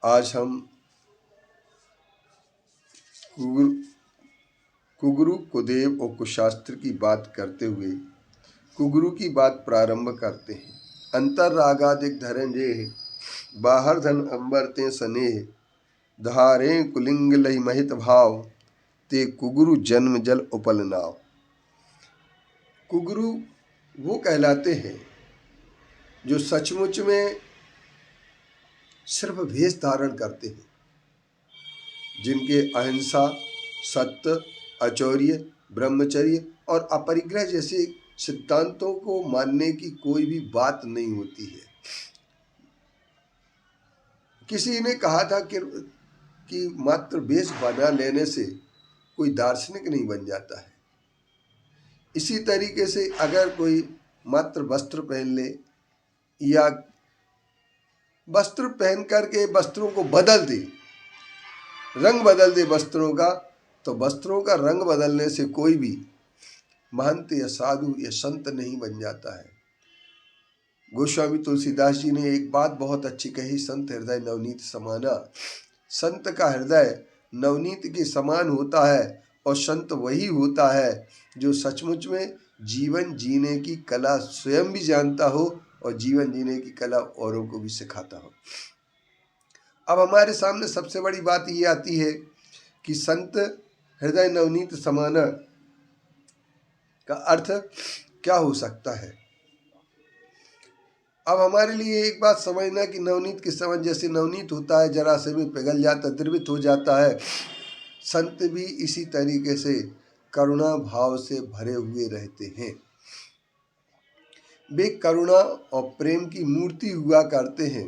आज हम कुगुरु कुगुरु कुदेव और कुशास्त्र की बात करते हुए कुगुरु की बात प्रारंभ करते हैं। अंतर रागादिक धरंजय बाहर धन अंबर ते स्नेह धारे कुलिंग लहि महित भाव ते कुगुरु जन्म जल उपल नाव। कुगुरु वो कहलाते हैं जो सचमुच में सिर्फ भेष धारण करते हैं, जिनके अहिंसा, सत्य, अचौर्य, ब्रह्मचर्य और अपरिग्रह जैसे सिद्धांतों को मानने की कोई भी बात नहीं होती है। किसी ने कहा था कि मात्र वेश बना लेने से कोई दार्शनिक नहीं बन जाता है। इसी तरीके से अगर कोई मात्र वस्त्र पहन ले या वस्त्र पहन करके वस्त्रों को बदल दे, रंग बदल दे वस्त्रों का, तो वस्त्रों का रंग बदलने से कोई भी महंत या साधु या संत नहीं बन जाता है। गोस्वामी तुलसीदास जी ने एक बात बहुत अच्छी कही, संत हृदय नवनीत समाना। संत का हृदय नवनीत के समान होता है और संत वही होता है जो सचमुच में जीवन जीने की कला स्वयं भी जानता हो और जीवन जीने की कला औरों को भी सिखाता हो। अब हमारे सामने सबसे बड़ी बात ये आती है कि संत हृदय नवनीत समाना का अर्थ क्या हो सकता है। अब हमारे लिए एक बात समझना कि नवनीत के समान जैसे नवनीत होता है, जरा से भी पिघल जाता, द्रवित हो जाता है, संत भी इसी तरीके से करुणा भाव से भरे हुए रहते हैं। वे करुणा और प्रेम की मूर्ति हुआ करते हैं।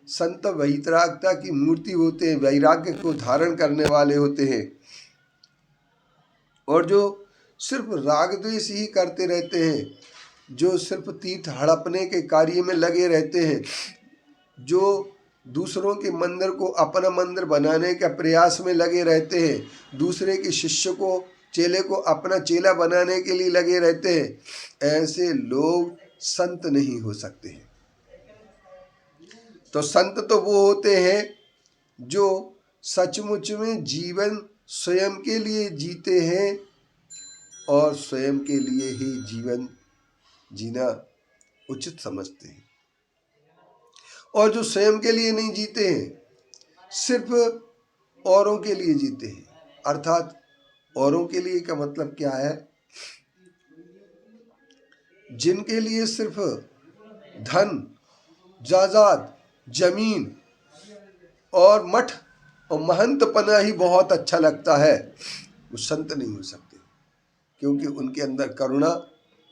संत वैराग्यता की मूर्ति होते हैं, वैराग्य को धारण करने वाले होते हैं। और जो सिर्फ राग द्वेष ही करते रहते हैं, जो सिर्फ तीर्थ हड़पने के कार्य में लगे रहते हैं, जो दूसरों के मंदिर को अपना मंदिर बनाने का प्रयास में लगे रहते हैं, दूसरे के शिष्य को, चेले को अपना चेला बनाने के लिए लगे रहते हैं, ऐसे लोग संत नहीं हो सकते हैं। तो संत तो वो होते हैं जो सचमुच में जीवन स्वयं के लिए जीते हैं और स्वयं के लिए ही जीवन जीना उचित समझते हैं। और जो स्वयं के लिए नहीं जीते हैं, सिर्फ औरों के लिए जीते हैं। अर्थात औरों के लिए का मतलब क्या है? जिनके लिए सिर्फ धन, जायदाद, जमीन और मठ और महंतपना ही बहुत अच्छा लगता है, वो संत नहीं हो सकते, क्योंकि उनके अंदर करुणा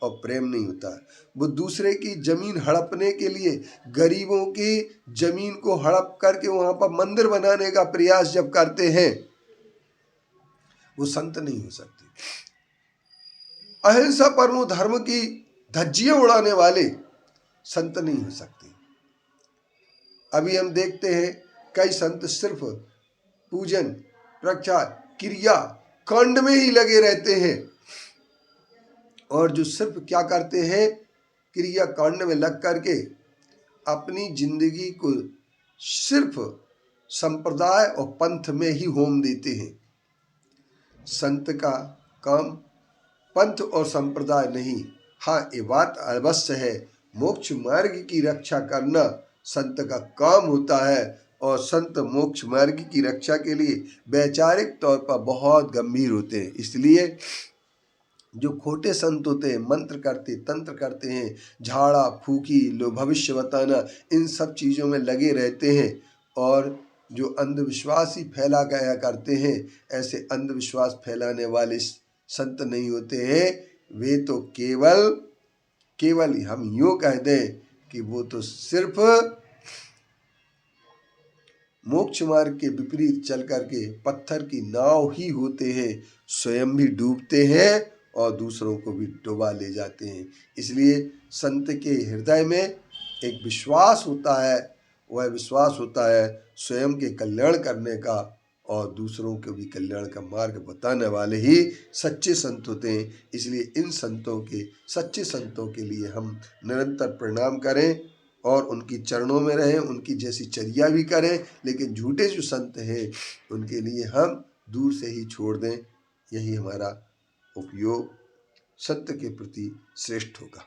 और प्रेम नहीं होता है। वो दूसरे की जमीन हड़पने के लिए, गरीबों की जमीन को हड़प करके वहां पर मंदिर बनाने का प्रयास जब करते हैं, वो संत नहीं हो सकते। अहिंसा परमो धर्म की धज्जियां उड़ाने वाले संत नहीं हो सकते। अभी हम देखते हैं कई संत सिर्फ पूजन, प्रचार, क्रिया कांड में ही लगे रहते हैं, और जो सिर्फ क्या करते हैं, क्रिया कांड में लग करके अपनी जिंदगी को सिर्फ संप्रदाय और पंथ में ही होम देते हैं। संत का काम पंथ और संप्रदाय नहीं, हाँ ये बात अवश्य है, मोक्ष मार्ग की रक्षा करना संत का काम होता है। और संत मोक्ष मार्ग की रक्षा के लिए वैचारिक तौर पर बहुत गंभीर होते हैं। इसलिए जो खोटे संत होते हैं, मंत्र करते, तंत्र करते हैं, झाड़ा फूकी, लो भविष्य बताना, इन सब चीज़ों में लगे रहते हैं, और जो अंधविश्वास ही फैला गया करते हैं, ऐसे अंधविश्वास फैलाने वाले संत नहीं होते हैं। वे तो केवल हम यूँ कह दें कि वो तो सिर्फ मोक्ष मार्ग के विपरीत चल करके पत्थर की नाव ही होते हैं, स्वयं भी डूबते हैं और दूसरों को भी डुबा ले जाते हैं। इसलिए संत के हृदय में एक विश्वास होता है, वह विश्वास होता है स्वयं के कल्याण करने का, और दूसरों को भी कल्याण का मार्ग बताने वाले ही सच्चे संत होते हैं। इसलिए इन संतों के, सच्चे संतों के लिए हम निरंतर प्रणाम करें और उनकी चरणों में रहें, उनकी जैसी चर्या भी करें, लेकिन झूठे जो संत हैं उनके लिए हम दूर से ही छोड़ दें। यही हमारा उपयोग सत्य के प्रति श्रेष्ठ होगा।